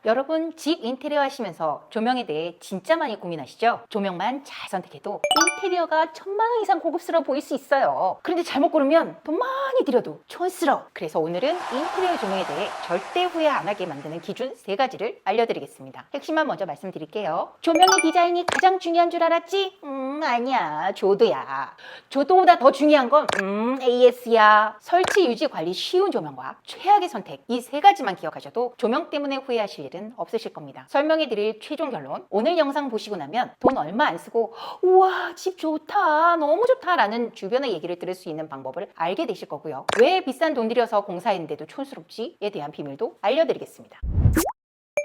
여러분 집 인테리어 하시면서 조명에 대해 진짜 많이 고민하시죠? 조명만 잘 선택해도 인테리어가 1000만 원 이상 고급스러워 보일 수 있어요. 그런데 잘못 고르면 돈 많이 들여도 촌스러워. 그래서 오늘은 인테리어 조명에 대해 절대 후회 안 하게 만드는 기준 3가지를 알려드리겠습니다. 핵심만 먼저 말씀드릴게요. 조명의 디자인이 가장 중요한 줄 알았지? 아니야. 조도야. 조도보다 더 중요한 건 AS야. 설치, 유지, 관리 쉬운 조명과 최악의 선택, 이 3가지만 기억하셔도 조명 때문에 후회하실 일은 없으실 겁니다. 설명해드릴 최종 결론, 오늘 영상 보시고 나면 돈 얼마 안 쓰고 우와 집 좋다 너무 좋다 라는 주변의 얘기를 들을 수 있는 방법을 알게 되실 거고요. 왜 비싼 돈 들여서 공사했는데도 촌스럽지에 대한 비밀도 알려드리겠습니다.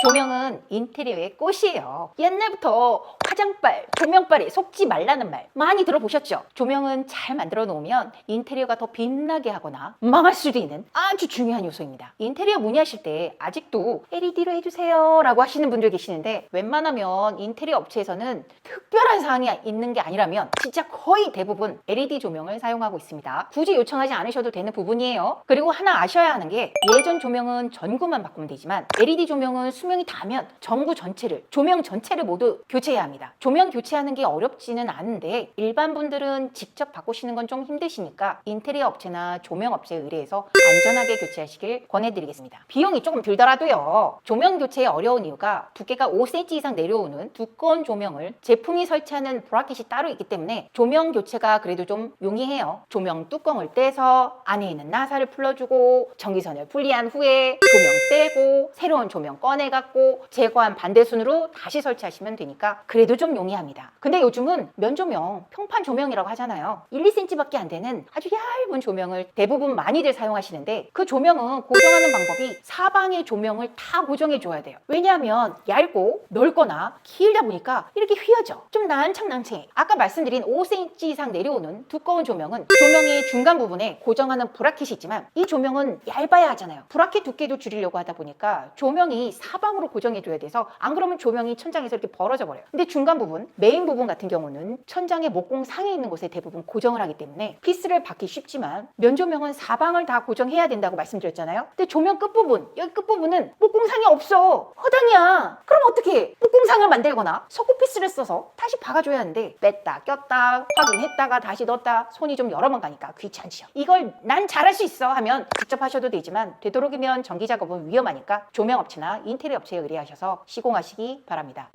조명은 인테리어의 꽃이에요. 옛날부터 화장빨, 조명빨에 속지 말라는 말 많이 들어보셨죠? 조명은 잘 만들어 놓으면 인테리어가 더 빛나게 하거나 망할 수도 있는 아주 중요한 요소입니다. 인테리어 문의하실 때 아직도 LED로 해주세요 라고 하시는 분들 계시는데, 웬만하면 인테리어 업체에서는 특별한 사항이 있는 게 아니라면 진짜 거의 대부분 LED 조명을 사용하고 있습니다. 굳이 요청하지 않으셔도 되는 부분이에요. 그리고 하나 아셔야 하는 게, 예전 조명은 전구만 바꾸면 되지만 LED 조명은 수명이 닿으면 전구 전체를, 조명 전체를 모두 교체해야 합니다. 조명 교체하는 게 어렵지는 않은데 일반 분들은 직접 바꾸시는 건 좀 힘드시니까 인테리어 업체나 조명 업체에 의뢰해서 안전하게 교체하시길 권해드리겠습니다. 비용이 조금 들더라도요. 조명 교체에 어려운 이유가 두께가 5cm 이상 내려오는 두꺼운 조명을 제품이 설치하는 브라켓이 따로 있기 때문에 조명 교체가 그래도 좀 용이해요. 조명 뚜껑을 떼서 안에 있는 나사를 풀어주고 전기선을 분리한 후에 조명 떼고 새로운 조명 꺼내갖고 제거한 반대순으로 다시 설치하시면 되니까 그래도 좀 용이합니다. 근데 요즘은 면조명, 평판 조명이라고 하잖아요. 1, 2cm 밖에 안 되는 아주 얇은 조명을 대부분 많이들 사용하시는데, 그 조명은 고정하는 방법이 사방의 조명을 다 고정해 줘야 돼요. 왜냐하면 얇고 넓거나 길다 보니까 이렇게 휘어져. 좀 난창난창해. 아까 말씀드린 5cm 이상 내려오는 두꺼운 조명은 조명의 중간 부분에 고정하는 브라켓이 있지만, 이 조명은 얇아야 하잖아요. 브라켓 두께도 줄이려고 하다 보니까 조명이 사방으로 고정해 줘야 돼서, 안 그러면 조명이 천장에서 이렇게 벌어져 버려요. 근데 중간 부분, 메인 부분 같은 경우는 천장의 목공 상에 있는 곳에 대부분 고정을 하기 때문에 피스를 받기 쉽지만, 면조명은 사방을 다 고정해야 된다고 말씀드렸잖아요. 근데 조명 끝부분, 여기 끝부분은 목공상이 없어. 허당이야. 그럼 어떻게 해? 목공상을 만들거나 석고 피스를 써서 다시 박아줘야 하는데, 뺐다 꼈다 확인했다가 다시 넣었다, 손이 좀 여러 번 가니까 귀찮지요. 이걸 난 잘할 수 있어 하면 직접 하셔도 되지만, 되도록이면 전기 작업은 위험하니까 조명업체나 인테리어 업체에 의뢰하셔서 시공하시기 바랍니다.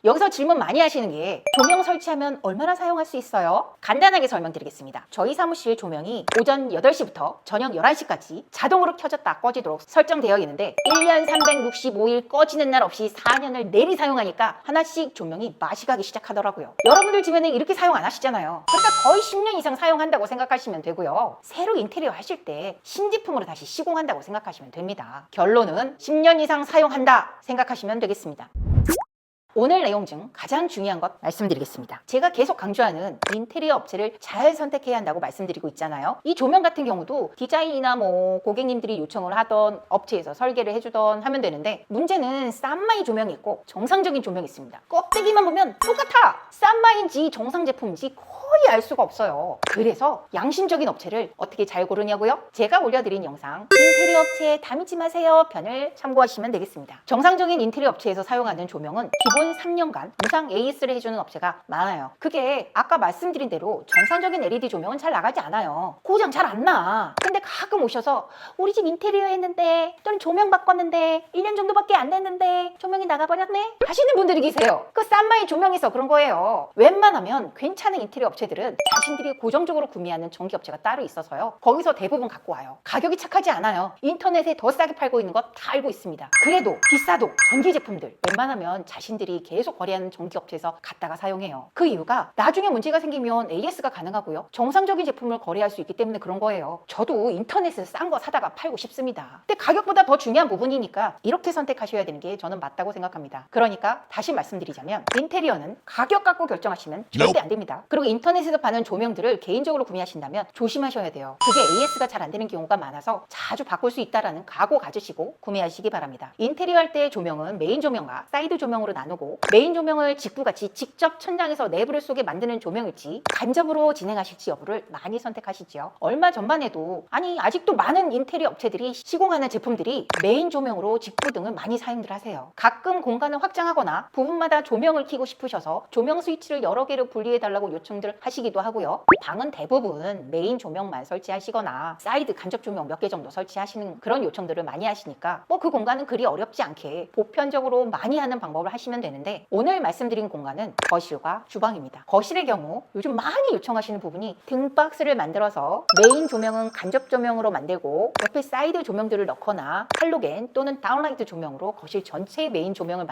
여기서 질문 많이 하시는 게, 조명 설치하면 얼마나 사용할 수 있어요? 간단하게 설명드리겠습니다. 저희 사무실 조명이 오전 8시부터 저녁 11시까지 자동으로 켜졌다 꺼지도록 설정되어 있는데, 1년 365일 꺼지는 날 없이 4년을 내리 사용하니까 하나씩 조명이 맛이 가기 시작하더라고요. 여러분들 집에는 이렇게 사용 안 하시잖아요. 그러니까 거의 10년 이상 사용한다고 생각하시면 되고요. 새로 인테리어 하실 때 신제품으로 다시 시공한다고 생각하시면 됩니다. 결론은 10년 이상 사용한다 생각하시면 되겠습니다. 오늘 내용 중 가장 중요한 것 말씀드리겠습니다. 제가 계속 강조하는 인테리어 업체를 잘 선택해야 한다고 말씀드리고 있잖아요. 이 조명 같은 경우도 디자인이나 고객님들이 요청을 하던 업체에서 설계를 해주던 하면 되는데, 문제는 싼마이 조명이 있고 정상적인 조명이 있습니다. 껍데기만 보면 똑같아. 싼마인지 정상 제품인지 거의 알 수가 없어요. 그래서 양심적인 업체를 어떻게 잘 고르냐고요? 제가 올려드린 영상 인테리어 업체 다미지 마세요 편을 참고하시면 되겠습니다. 정상적인 인테리어 업체에서 사용하는 조명은 기본 3년간 무상 AS를 해주는 업체가 많아요. 그게 아까 말씀드린 대로 정상적인 LED 조명은 잘 나가지 않아요. 고장 잘 안 나. 근데 가끔 오셔서 우리 집 인테리어 했는데, 또는 조명 바꿨는데 1년 정도밖에 안 됐는데 조명이 나가버렸네 하시는 분들이 계세요. 그 싼마이 조명에서 그런 거예요. 웬만하면 괜찮은 인테리어 업체들은 자신들이 고정적으로 구매하는 전기업체가 따로 있어서요, 거기서 대부분 갖고 와요. 가격이 착하지 않아요. 인터넷에 더 싸게 팔고 있는 거 다 알고 있습니다. 그래도 비싸도 전기 제품들 웬만하면 자신들이 계속 거래하는 전기업체에서 갖다가 사용해요. 그 이유가 나중에 문제가 생기면 AS가 가능하고요, 정상적인 제품을 거래할 수 있기 때문에 그런 거예요. 저도 인터넷에서 싼 거 사다가 팔고 싶습니다. 근데 가격보다 더 중요한 부분이니까 이렇게 선택하셔야 되는 게 저는 맞다고 생각합니다. 그러니까 다시 말씀드리자면, 인테리어는 가격 갖고 결정하시면 절대 안 됩니다. 그리고 인터넷에서 파는 조명들을 개인적으로 구매하신다면 조심하셔야 돼요. 그게 AS가 잘 안 되는 경우가 많아서 자주 바꿀 수 있다는 각오 가지시고 구매하시기 바랍니다. 인테리어 할 때 조명은 메인 조명과 사이드 조명으로 나누고 보고 메인 조명을 직구같이 직접 천장에서 내부를 쏘게 만드는 조명일지 간접으로 진행하실지 여부를 많이 선택하시지요. 얼마 전만 해도 아직도 많은 인테리어 업체들이 시공하는 제품들이 메인 조명으로 직구 등을 많이 사용들 하세요. 가끔 공간을 확장하거나 부분마다 조명을 켜고 싶으셔서 조명 스위치를 여러 개를 분리해달라고 요청들 하시기도 하고요. 방은 대부분 메인 조명만 설치하시거나 사이드 간접 조명 몇 개 정도 설치하시는 그런 요청들을 많이 하시니까 그 공간은 그리 어렵지 않게 보편적으로 많이 하는 방법을 하시면 되는데, 오늘 말씀드린 공간은 거실과 주방입니다. 거실의 경우 요즘 많이 요청하시는 부분이 등박스를 만들어서 메인 조명은 간접 조명으로 만들고 옆에 사이드 조명들을 넣거나 할로겐 또는 다운라이트 조명으로 거실 전체의 메인 조명을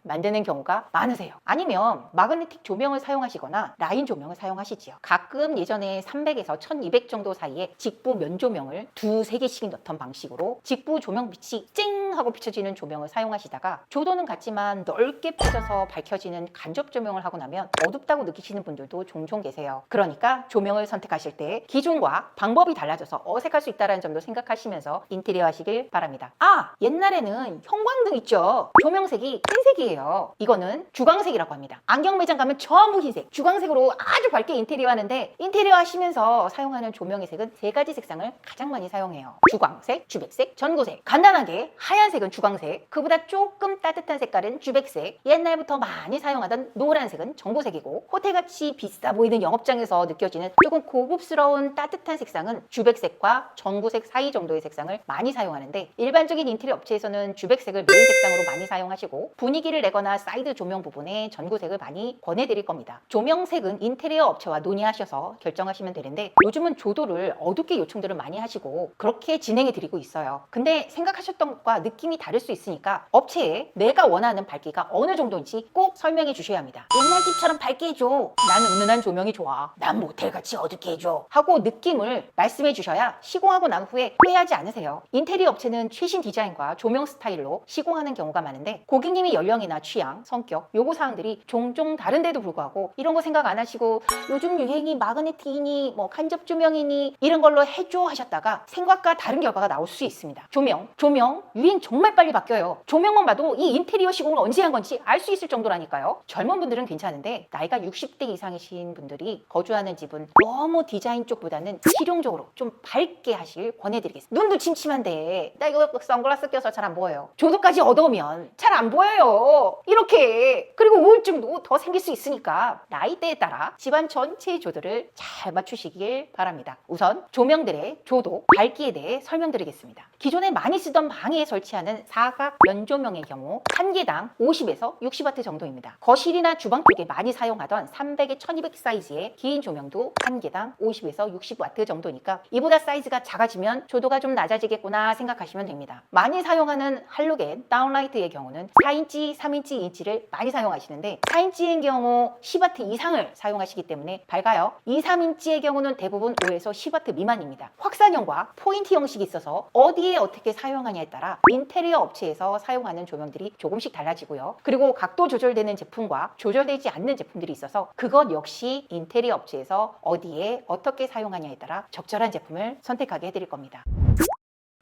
만드는 경우가 많으세요. 아니면 마그네틱 조명을 사용하시거나 라인 조명을 사용하시지요. 가끔 예전에 300에서 1200 정도 사이에 직부 면 조명을 두세 개씩 넣던 방식으로 직부 조명빛이 쨍 하고 비춰지는 조명을 사용하시다가 조도는 같지만 넓게 펴져서 밝혀지는 간접 조명을 하고 나면 어둡다고 느끼시는 분들도 종종 계세요. 그러니까 조명을 선택하실 때 기준과 방법이 달라져서 어색할 수 있다는 점도 생각하시면서 인테리어 하시길 바랍니다. 옛날에는 형광등 있죠. 조명색이 흰색이에요. 이거는 주광색이라고 합니다. 안경 매장 가면 전부 흰색, 주광색으로 아주 밝게 인테리어 하는데, 인테리어 하시면서 사용하는 조명의 색은 세 가지 색상을 가장 많이 사용해요. 주광색, 주백색, 전구색. 간단하게 하얀색은 주광색, 그보다 조금 따뜻한 색깔은 주백색, 옛날부터 많이 사용하던 노란색은 전구색이고, 호텔같이 비싸 보이는 영업장에서 느껴지는 조금 고급스러운 따뜻한 색상은 주백색과 전구색 사이 정도의 색상을 많이 사용하는데, 일반적인 인테리어 업체에서는 주백색을 메인 색상으로 많이 사용하시고 분위기를 내거나 사이드 조명 부분에 전구색을 많이 권해드릴 겁니다. 조명색은 인테리어 업체와 논의하셔서 결정하시면 되는데, 요즘은 조도를 어둡게 요청들을 많이 하시고 그렇게 진행해 드리고 있어요. 근데 생각하셨던 것과 느낌이 다를 수 있으니까 업체에 내가 원하는 밝기가 어느 정도인지 꼭 설명해 주셔야 합니다. 옛날 집처럼 밝게 해줘, 나는 은은한 조명이 좋아, 난 모텔같이 어둡게 해줘 하고 느낌을 말씀해 주셔야 시공하고 난 후에 후회하지 않으세요. 인테리어 업체는 최신 디자인과 조명 스타일로 시공하는 경우가 많은데, 고객님의 연령이나 취향, 성격, 요구사항들이 종종 다른데도 불구하고 이런 거 생각 안 하시고 요즘 유행이 마그네틱이니 간접 조명이니 이런 걸로 해줘 하셨다가 생각과 다른 결과가 나올 수 있습니다. 조명 유행 정말 빨리 바뀌어요. 조명만 봐도 이 인테리어 시공을 언제 한 건지 알 수 있을 정도라니까요. 젊은 분들은 괜찮은데 나이가 60대 이상이신 분들이 거주하는 집은 너무 디자인 쪽보다는 실용적으로 좀 밝게 하실 권해드리겠습니다. 눈도 침침한데 나 이거 선글라스 껴서 잘 안 보여요. 조도까지 어두우면 잘 안 보여요. 이렇게. 그리고 우울증도 더 생길 수 있으니까 나이대에 따라 집안 전체의 조도를 잘 맞추시길 바랍니다. 우선 조명들의 조도, 밝기에 대해 설명드리겠습니다. 기존에 많이 쓰던 방에 설치하는 사각 면조명의 경우 한 개당 50에서 60W 정도입니다. 거실이나 주방 쪽에 많이 사용하던 300에 1200 사이즈의 긴 조명도 한 개당 50에서 60W 정도니까 이보다 사이즈가 작아지면 조도가 좀 낮아지겠구나 생각하시면 됩니다. 많이 사용하는 할로겐, 다운라이트의 경우는 4인치, 3인치, 2인치를 많이 사용하시는데 4인치의 경우 10W 이상을 사용하시기 때문에 밝아요. 2, 3인치의 경우는 대부분 5에서 10W 미만입니다. 확산형과 포인트 형식이 있어서 어디에 어떻게 사용하냐에 따라 인테리어 업체에서 사용하는 조명들이 조금씩 달라지고요. 그리고 각도 조절되는 제품과 조절되지 않는 제품들이 있어서 그것 역시 인테리어 업체에서 어디에 어떻게 사용하냐에 따라 적절한 제품을 선택하게 해드릴 겁니다.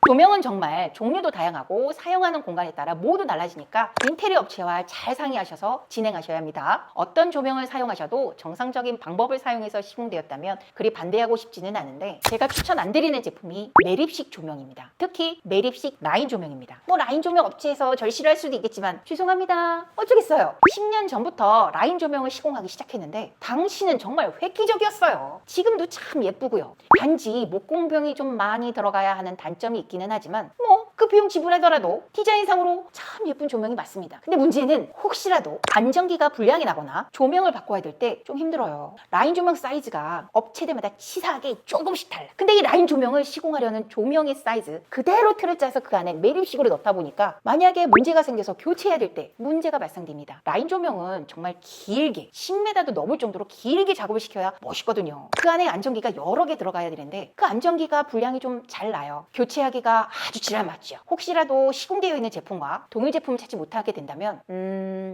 조명은 정말 종류도 다양하고 사용하는 공간에 따라 모두 달라지니까 인테리어 업체와 잘 상의하셔서 진행하셔야 합니다. 어떤 조명을 사용하셔도 정상적인 방법을 사용해서 시공되었다면 그리 반대하고 싶지는 않은데, 제가 추천 안 드리는 제품이 매립식 조명입니다. 특히 매립식 라인 조명입니다. 라인 조명 업체에서 절 싫어할 수도 있겠지만 죄송합니다, 어쩌겠어요. 10년 전부터 라인 조명을 시공하기 시작했는데 당시는 정말 획기적이었어요. 지금도 참 예쁘고요. 단지 목공병이 좀 많이 들어가야 하는 단점이 있기는 하지만 그 비용 지불하더라도 디자인상으로 참 예쁜 조명이 맞습니다. 근데 문제는 혹시라도 안전기가 불량이 나거나 조명을 바꿔야 될 때 좀 힘들어요. 라인 조명 사이즈가 업체들마다 치사하게 조금씩 달라. 근데 이 라인 조명을 시공하려는 조명의 사이즈 그대로 틀을 짜서 그 안에 매립식으로 넣다 보니까 만약에 문제가 생겨서 교체해야 될 때 문제가 발생됩니다. 라인 조명은 정말 길게 10m도 넘을 정도로 길게 작업을 시켜야 멋있거든요. 그 안에 안전기가 여러 개 들어가야 되는데 그 안전기가 불량이 좀 잘 나요. 교체하기가 아주 질을 맞춰 있죠. 혹시라도 시공되어 있는 제품과 동일 제품을 찾지 못하게 된다면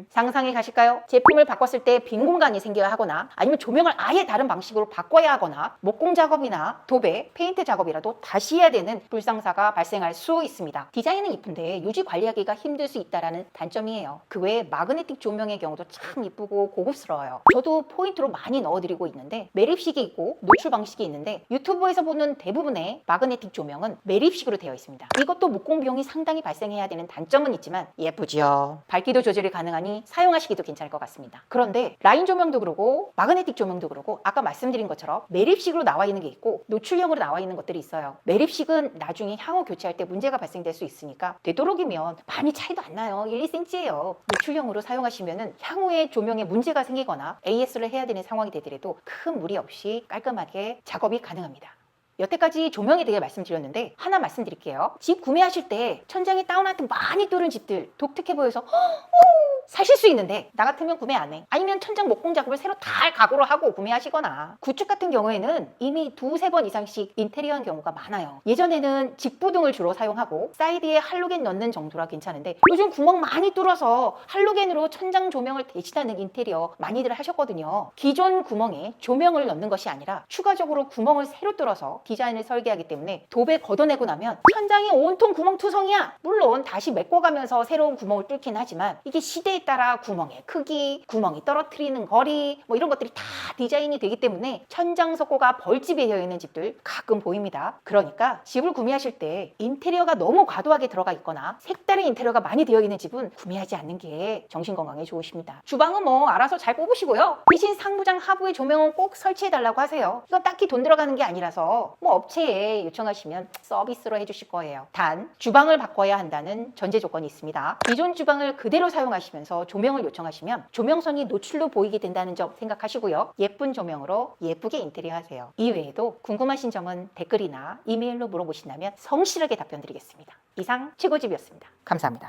상상해 가실까요? 제품을 바꿨을 때 빈 공간이 생겨야 하거나 아니면 조명을 아예 다른 방식으로 바꿔야 하거나 목공 작업이나 도배, 페인트 작업이라도 다시 해야 되는 불상사가 발생할 수 있습니다. 디자인은 이쁜데 유지 관리하기가 힘들 수 있다는 단점이에요. 그 외에 마그네틱 조명의 경우도 참 이쁘고 고급스러워요. 저도 포인트로 많이 넣어드리고 있는데 매립식이 있고 노출 방식이 있는데 유튜브에서 보는 대부분의 마그네틱 조명은 매립식으로 되어 있습니다. 이것도 목공 비용이 상당히 발생해야 되는 단점은 있지만 예쁘죠. 밝기도 조절이 가능하니 사용하시기도 괜찮을 것 같습니다. 그런데 라인 조명도 그러고 마그네틱 조명도 그러고 아까 말씀드린 것처럼 매립식으로 나와 있는 게 있고 노출형으로 나와 있는 것들이 있어요. 매립식은 나중에 향후 교체할 때 문제가 발생될 수 있으니까 되도록이면 많이 차이도 안 나요. 1, 2cm예요. 노출형으로 사용하시면 향후에 조명에 문제가 생기거나 AS를 해야 되는 상황이 되더라도 큰 무리 없이 깔끔하게 작업이 가능합니다. 여태까지 조명에 대해 말씀드렸는데 하나 말씀드릴게요. 집 구매하실 때 천장에 다운하트 많이 뚫은 집들 독특해 보여서 사실 수 있는데 나 같으면 구매 안 해. 아니면 천장 목공 작업을 새로 다 할 각오로 하고 구매하시거나 구축 같은 경우에는 이미 2-3번 이상씩 인테리어한 경우가 많아요. 예전에는 직부등을 주로 사용하고 사이드에 할로겐 넣는 정도라 괜찮은데 요즘 구멍 많이 뚫어서 할로겐으로 천장 조명을 대신하는 인테리어 많이들 하셨거든요. 기존 구멍에 조명을 넣는 것이 아니라 추가적으로 구멍을 새로 뚫어서 디자인을 설계하기 때문에 도배 걷어내고 나면 천장이 온통 구멍 투성이야. 물론 다시 메꿔가면서 새로운 구멍을 뚫긴 하지만 이게 시대에 따라 구멍의 크기, 구멍이 떨어뜨리는 거리 뭐 이런 것들이 다 디자인이 되기 때문에 천장 석고가 벌집이 되어 있는 집들 가끔 보입니다. 그러니까 집을 구매하실 때 인테리어가 너무 과도하게 들어가 있거나 색다른 인테리어가 많이 되어 있는 집은 구매하지 않는 게 정신건강에 좋으십니다. 주방은 뭐 알아서 잘 뽑으시고요. 대신 상부장 하부의 조명은 꼭 설치해달라고 하세요. 이건 딱히 돈 들어가는 게 아니라서 뭐 업체에 요청하시면 서비스로 해주실 거예요. 단 주방을 바꿔야 한다는 전제 조건이 있습니다. 기존 주방을 그대로 사용하시면서 조명을 요청하시면 조명선이 노출로 보이게 된다는 점 생각하시고요. 예쁜 조명으로 예쁘게 인테리어 하세요. 이외에도 궁금하신 점은 댓글이나 이메일로 물어보신다면 성실하게 답변 드리겠습니다. 이상 최고집이었습니다. 감사합니다.